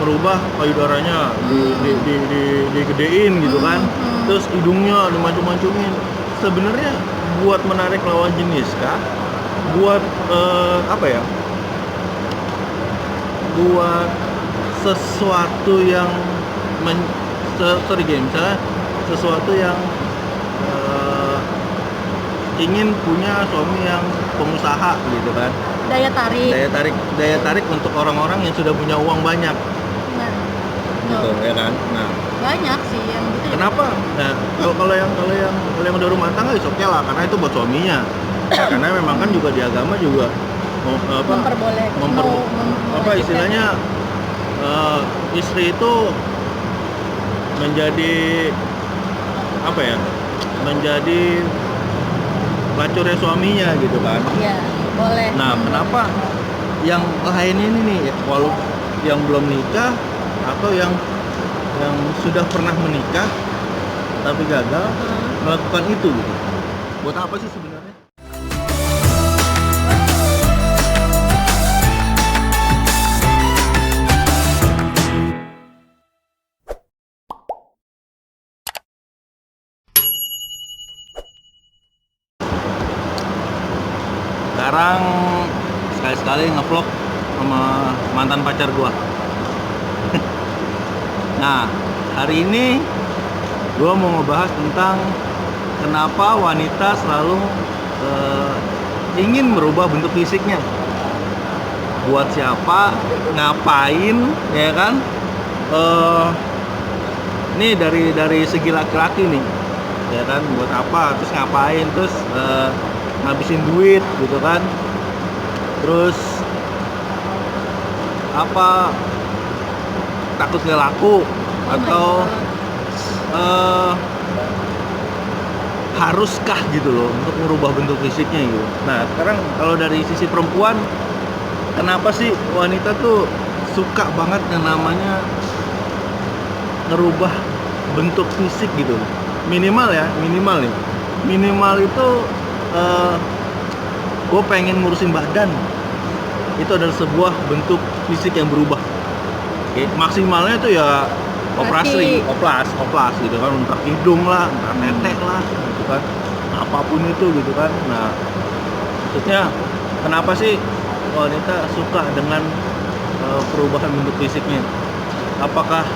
merubah payudaranya, digedein gitu kan, terus hidungnya dimancung-mancungin. Sebenarnya buat menarik lawan jenis kah? Buat apa ya? Buat sesuatu yang misalnya sesuatu yang ingin punya suami yang pengusaha gitu kan. Daya tarik untuk orang-orang yang sudah punya uang banyak. Nah, Gitu ya kan. Nah, banyak sih yang gitu. kenapa? Nah, kalau yang udah rumah tangga is oke lah, karena itu buat suaminya. Karena memang kan juga di agama juga apa istilahnya, istri itu menjadi apa ya? Menjadi pelacurnya suaminya gitu kan. Iya, boleh. Nah, kenapa yang lain ini nih, walau yang belum nikah atau yang sudah pernah menikah tapi gagal melakukan itu gitu? Buat apa sih sebenarnya? Sekarang sekali-sekali ngevlog sama mantan pacar gua. Nah, hari ini gua mau ngebahas tentang kenapa wanita selalu ingin merubah bentuk fisiknya. Buat siapa, ngapain, ya kan? Ini dari segi laki-laki nih, ya kan? Buat apa? Terus ngapain? Terus ngabisin duit gitu kan? Terus apa? Takut nggak laku atau haruskah gitu loh untuk merubah bentuk fisiknya gitu. Nah, sekarang kalau dari sisi perempuan, kenapa sih wanita tuh suka banget yang namanya ngerubah bentuk fisik gitu loh? Minimal nih. Minimal itu gue pengen ngurusin badan. Itu adalah sebuah bentuk fisik yang berubah. Oke, maksimalnya itu ya oplas gitu kan, entah hidung lah, entah tetek lah gitu kan, apapun itu gitu kan. Nah, maksudnya kenapa sih wanita suka dengan perubahan bentuk fisiknya? Apakah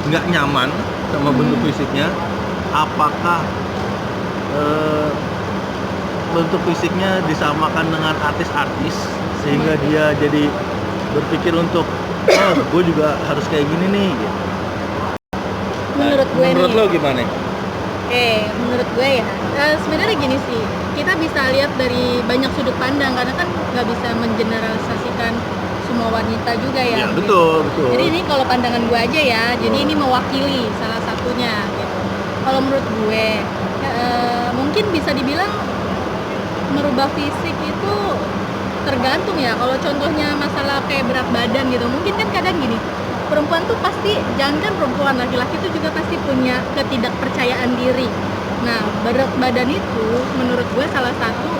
nggak nyaman sama bentuk fisiknya? Apakah bentuk fisiknya disamakan dengan artis-artis sehingga dia jadi berpikir untuk gue juga harus kayak gini nih gitu. Menurut lo gimana? Menurut gue ya, sebenarnya gini sih, kita bisa lihat dari banyak sudut pandang, karena kan nggak bisa mengeneralisasikan semua wanita juga ya. Ya betul. Jadi ini kalau pandangan gue aja ya, jadi ini mewakili salah satunya gitu. Kalau menurut gue, mungkin bisa dibilang merubah fisik itu tergantung ya. Kalau contohnya masalah kayak berat badan gitu, mungkin kan kadang gini, perempuan tuh pasti, jangankan perempuan, laki-laki tuh juga pasti punya ketidakpercayaan diri. Nah, berat badan itu menurut gue salah satu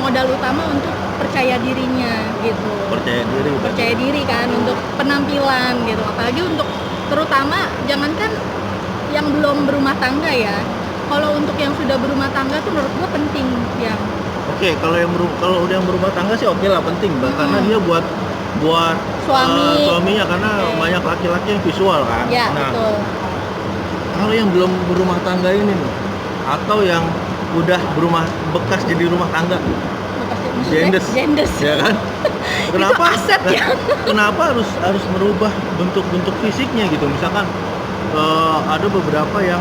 modal utama untuk percaya dirinya gitu. Percaya diri kan, untuk penampilan gitu. Apalagi untuk, terutama jangankan yang belum berumah tangga ya, kalau untuk yang sudah berumah tangga tuh menurut gue penting ya. Oke, kalau udah yang berumah tangga sih oke lah, penting karena dia buat suaminya, karena banyak laki-laki yang visual kan. Ya, nah, betul. Kalau yang belum berumah tangga ini nih, atau yang udah bekas jadi rumah tangga, jendes ya kan? Kenapa? Itu aset ya. Kenapa harus merubah bentuk fisiknya gitu? Misalkan ada beberapa yang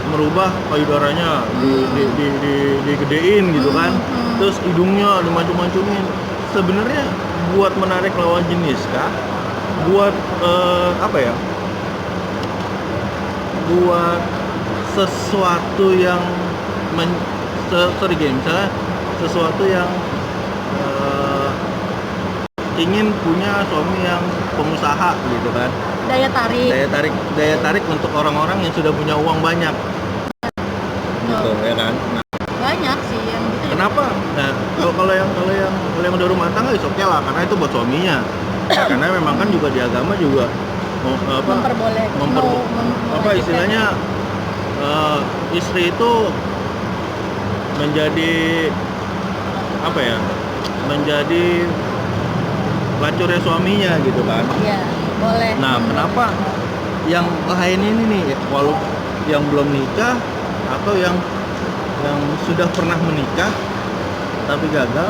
merubah payudaranya, digedein gitu kan, terus hidungnya dimancung-mancungin. Sebenarnya buat menarik lawan jenis kah? Buat apa ya? Buat sesuatu yang misalnya sesuatu yang ingin punya suami yang pengusaha gitu kan. Daya tarik untuk orang-orang yang sudah punya uang banyak. Gitu ya kan. Nah, banyak sih yang gitu. kenapa? Nah, kalau yang udah rumah tangga enggak is oke lah, karena itu buat suaminya. Karena memang kan juga di agama juga memperbolehkan apa istilahnya, istri itu menjadi apa ya, menjadi pelacurnya suaminya gitu kan. Iya, boleh. Nah, kenapa yang lain ini nih, walau yang belum nikah atau yang sudah pernah menikah tapi gagal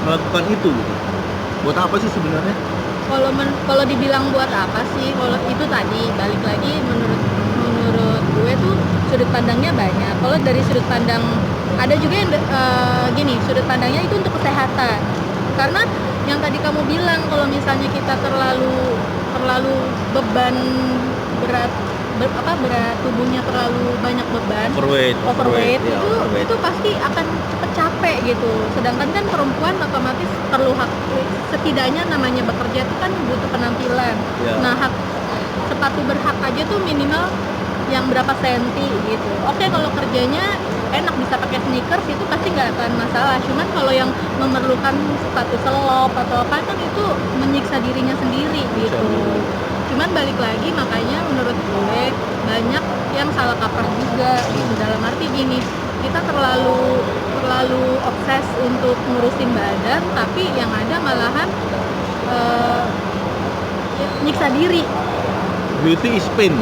melakukan itu gitu. Buat apa sih sebenarnya? Kalau dibilang buat apa sih? Kalau itu tadi balik lagi menurut gue tuh sudut pandangnya banyak. Kalau dari sudut pandang ada juga yang gini, sudut pandangnya itu untuk kesehatan. Karena yang tadi kamu bilang kalau misalnya kita terlalu beban berat tubuhnya terlalu banyak beban, overweight ya, itu pasti akan cepet capek gitu. Sedangkan kan perempuan otomatis perlu hak, setidaknya namanya bekerja itu kan butuh penampilan. Ya. Nah, sepatu berhak aja tuh minimal yang berapa senti gitu. Oke, kalau kerjanya enak bisa pakai sneakers itu pasti nggak akan masalah. Cuman kalau yang memerlukan sepatu selop atau apa kan itu menyiksa dirinya sendiri gitu. Cuman balik lagi, makanya menurut gue banyak yang salah kaprah juga gitu. Dalam arti gini, kita terlalu obses untuk ngurusin badan, tapi yang ada malahan nyiksa diri. Beauty is pain.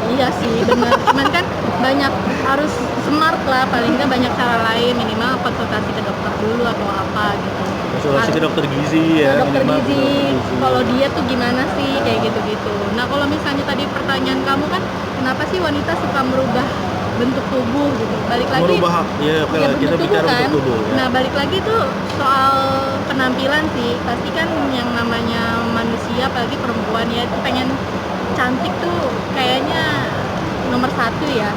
Iya sih, benar. Cuman kan banyak, harus smart lah, paling nggak banyak cara lain, minimal konsultasi ke dokter dulu atau apa gitu. Konsultasi ke dokter gizi ya. Dokter minimal gizi, gizi. kalau dia tuh gimana sih, kayak gitu-gitu. Nah, kalau misalnya tadi pertanyaan kamu kan, kenapa sih wanita suka merubah bentuk tubuh gitu? Balik lagi. Merubah, ya oke lah, kita bentuk bicara tubuh kan. bentuk tubuh ya. Nah, balik lagi tuh soal penampilan sih. Pasti kan yang namanya manusia, apalagi perempuan ya, itu pengen cantik tuh kayaknya nomor satu ya.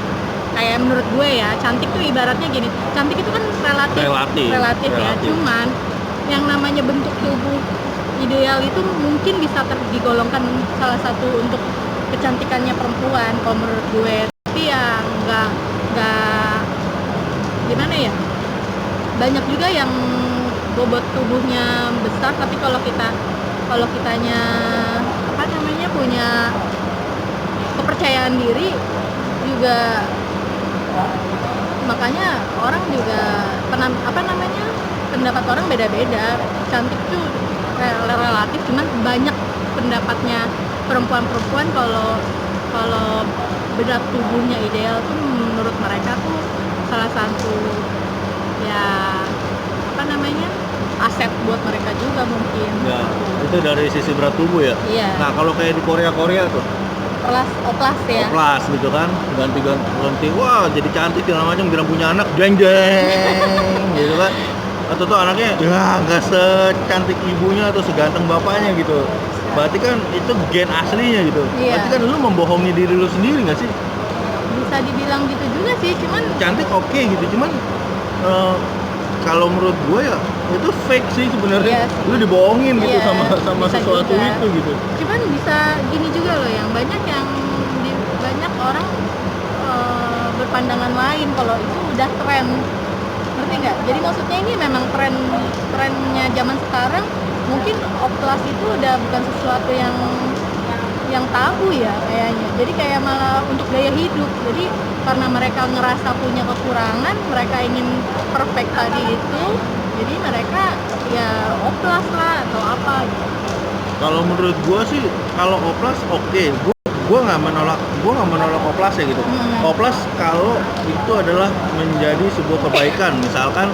Kayak menurut gue ya, cantik tuh ibaratnya gini, cantik itu kan relatif ya. Cuman yang namanya bentuk tubuh ideal itu mungkin bisa digolongkan salah satu untuk kecantikannya perempuan kalau menurut gue. Tapi ya nggak gimana ya, banyak juga yang bobot tubuhnya besar, tapi kalau kitanya apa namanya punya kepercayaan diri juga, makanya orang juga pendapat orang beda-beda. Cantik tuh relatif, cuman banyak pendapatnya perempuan kalau berat tubuhnya ideal tuh menurut mereka tuh salah satu ya apa namanya aset buat mereka juga mungkin. Ya, itu dari sisi berat tubuh ya. Iya. Nah, kalau kayak di Korea tuh Oplas ya. oplas gitu kan, ganti, wah jadi cantik segala macam, bilang punya anak jeng gitu kan, atau tuh anaknya ya nggak secantik ibunya atau seganteng bapaknya gitu. Berarti kan itu gen aslinya gitu. Iya. Berarti kan lu membohongi diri lu sendiri nggak sih? Bisa dibilang gitu juga sih, cuman Cantik oke gitu, cuman kalau menurut gue ya itu fake sih sebenarnya. Iya. Lu dibohongin gitu Iya, sama bisa sesuatu juga. itu gitu. Cuman bisa gini juga loh, yang banyak orang berpandangan lain kalau itu udah tren, ngerti nggak? Jadi maksudnya ini memang trennya zaman sekarang. Mungkin oplas itu udah bukan sesuatu yang tabu ya kayaknya. Jadi kayak malah untuk gaya hidup. Jadi karena mereka ngerasa punya kekurangan, mereka ingin perfect tadi itu, jadi mereka ya oplas lah atau apa gitu. Kalau menurut gua sih, kalau oplas oke. Gua nggak menolak oplas ya gitu. Oplas kalau itu adalah menjadi sebuah kebaikan, misalkan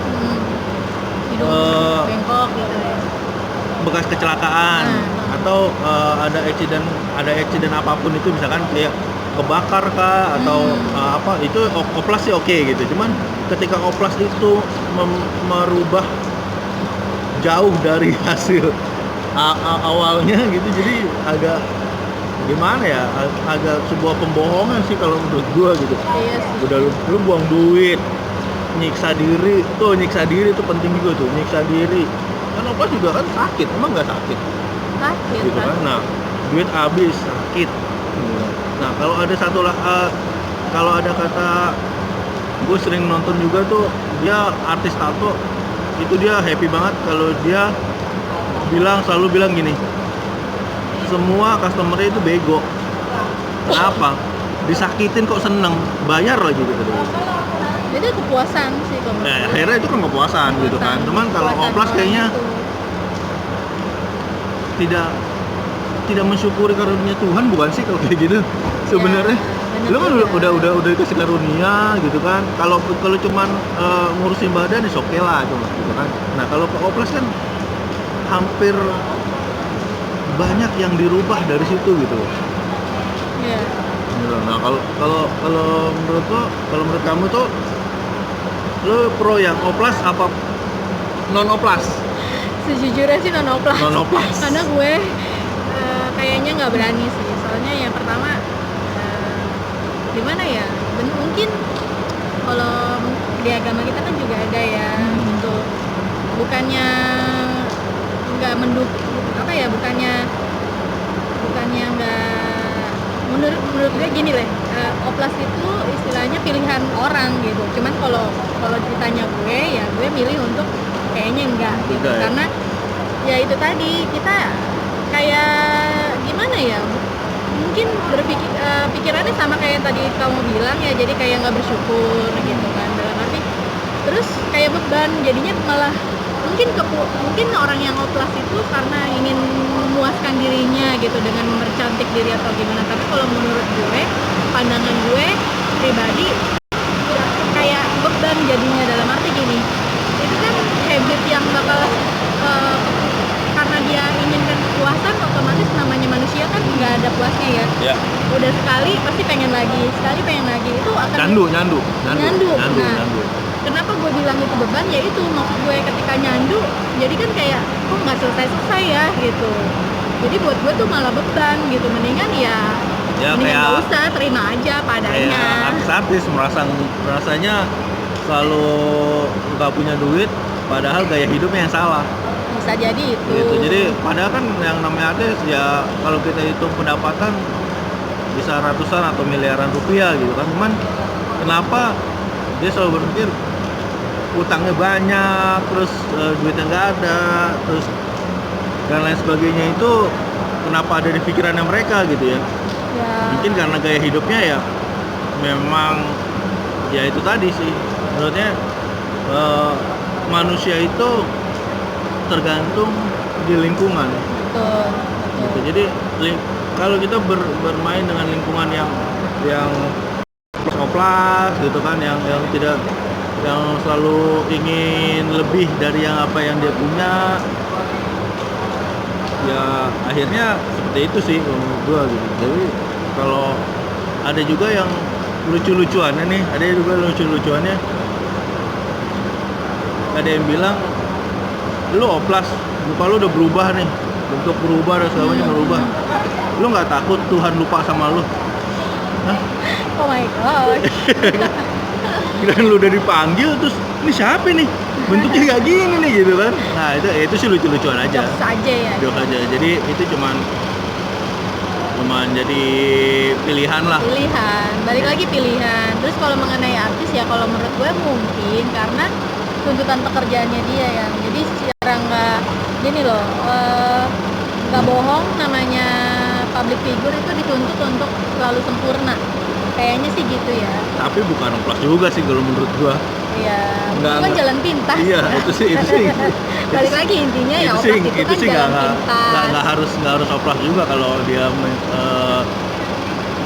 Hidung bengkok gitu ya. bekas kecelakaan atau ada accident apapun itu, misalkan kayak kebakar kah atau apa, itu oplas sih oke gitu. Cuman ketika oplas itu merubah jauh dari hasil awalnya gitu, jadi agak gimana ya, agak sebuah pembohongan sih kalau menurut gua gitu. Iya sih. Udah lu buang duit, nyiksa diri tuh penting juga tuh, nyiksa diri. Kan oplas juga kan sakit, emang nggak sakit gitu kan. Nah, duit habis sakit. Nah, kalau ada kata, gue sering nonton juga tuh, dia artis tato itu dia happy banget kalau dia selalu bilang gini, semua customer itu bego. Kenapa? Disakitin kok seneng, bayar lagi gitu. Jadi kepuasan sih kalau menurut gue. Akhirnya itu kan kepuasan gitu kan. Cuman kalau Kepuasan oplas orang kayaknya itu. tidak mensyukuri karunia Tuhan, bukan sih kalau kayak gitu sebenarnya. bener Lu kan juga. udah dikasih karunia gitu kan. Kalau cuman ngurusin badan is oke lah cuma gitu kan. Nah, kalau ke oplas kan hampir banyak yang dirubah dari situ gitu. Iya. Nah, kalau menurut kamu tuh lu pro yang oplas apa non oplas? Sejujurnya sih non oplas. Non-oplas. Karena gue kayaknya nggak berani sih. Soalnya yang pertama gimana ya? Mungkin kalau di agama kita kan juga ada ya untuk bukannya nggak bukannya nggak menurut gue gini lah, oplas itu istilahnya pilihan orang gitu. Cuman kalau ditanya gue ya gue milih untuk kayaknya enggak gitu. Enggak ya? Karena ya itu tadi kita kayak gimana ya, mungkin pikirannya sama kayak yang tadi kamu bilang ya, jadi kayak nggak bersyukur gitu kan, dalam arti terus kayak beban jadinya malah mungkin orang yang oplas itu karena ingin memuaskan dirinya gitu dengan mempercantik diri atau gimana. Tapi kalau menurut gue, pandangan gue pribadi kayak beban jadinya, dalam arti gini, itu kan habit yang bakal karena dia inginkan kepuasan, otomatis namanya manusia kan nggak ada puasnya ya. Ya. Udah sekali pasti pengen lagi, itu akan Nyandu. Nah, kenapa gue bilang itu beban, ya itu maksud gue ketika nyandu jadi kan kayak kok nggak selesai ya gitu. Jadi buat gue tuh malah beban gitu, mendingan mendingan kayak nggak usah, terima aja padanya. artis rasanya selalu nggak punya duit padahal gaya hidupnya yang salah Bisa jadi itu gitu. Jadi padahal kan yang namanya artis ya kalau kita hitung pendapatan bisa ratusan atau miliaran rupiah gitu kan. Cuman kenapa dia selalu berpikir utangnya banyak, terus duitnya nggak ada, terus dan lain sebagainya, itu kenapa ada di pikirannya mereka gitu ya. Mungkin karena gaya hidupnya ya memang ya itu tadi sih, menurutnya manusia itu tergantung di lingkungan betul. gitu. Jadi kalau kita bermain dengan lingkungan yang oplas gitu kan, yang tidak, yang selalu ingin lebih dari apa yang dia punya, ya akhirnya seperti itu sih menurut gua gitu. Jadi kalau ada juga yang lucu-lucuannya nih, ada yang bilang lu oplas, muka lu udah berubah nih, bentuk berubah dan segalanya berubah, lu nggak takut Tuhan lupa sama lu? Hah? Oh my god. Dan lu udah dipanggil terus ini siapa nih, bentuknya kayak gini nih gitu kan. Nah itu sih lucu-lucuan aja, Jokes aja ya. jokes aja. Jadi itu cuman jadi pilihan lah. Balik lagi pilihan. Terus kalau mengenai artis ya, kalau menurut gue mungkin karena tuntutan pekerjaannya dia ya, jadi secara nggak bohong, namanya public figure itu dituntut untuk selalu sempurna, kayaknya sih gitu ya. Tapi bukan oplas juga sih kalau menurut gua. Iya, itu Nggak, kan nggak. jalan pintas. Iya, itu sih Balik lagi intinya ya, oplas itu kan jalan pintas. nggak harus oplas juga kalau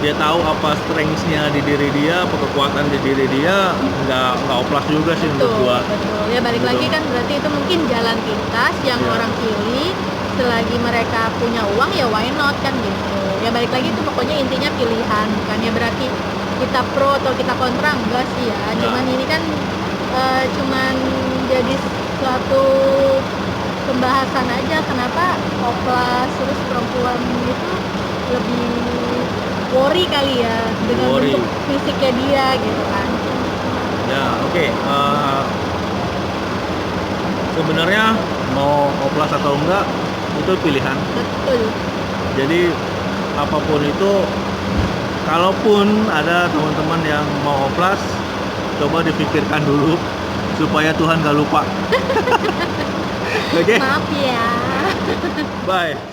dia tahu apa strengths-nya di diri dia, apa kekuatan di diri dia, nggak oplas juga sih menurut gua. Betul. Ya balik Betul. lagi kan berarti itu mungkin jalan pintas yang Iya. orang pilih, selagi mereka punya uang ya why not kan gitu. Ya balik lagi itu pokoknya intinya pilihan, bukannya berarti kita pro atau kita kontra, enggak sih ya. Cuman ini kan cuman jadi suatu pembahasan aja, kenapa oplas terus perempuan itu lebih worry kali ya dengan Worry. bentuk fisiknya dia gitu kan. Ya, oke. Sebenarnya mau oplas atau enggak itu pilihan. Betul. Jadi apapun itu, kalaupun ada teman-teman yang mau oplas, coba dipikirkan dulu supaya Tuhan gak lupa. Oke. Maaf ya. Bye.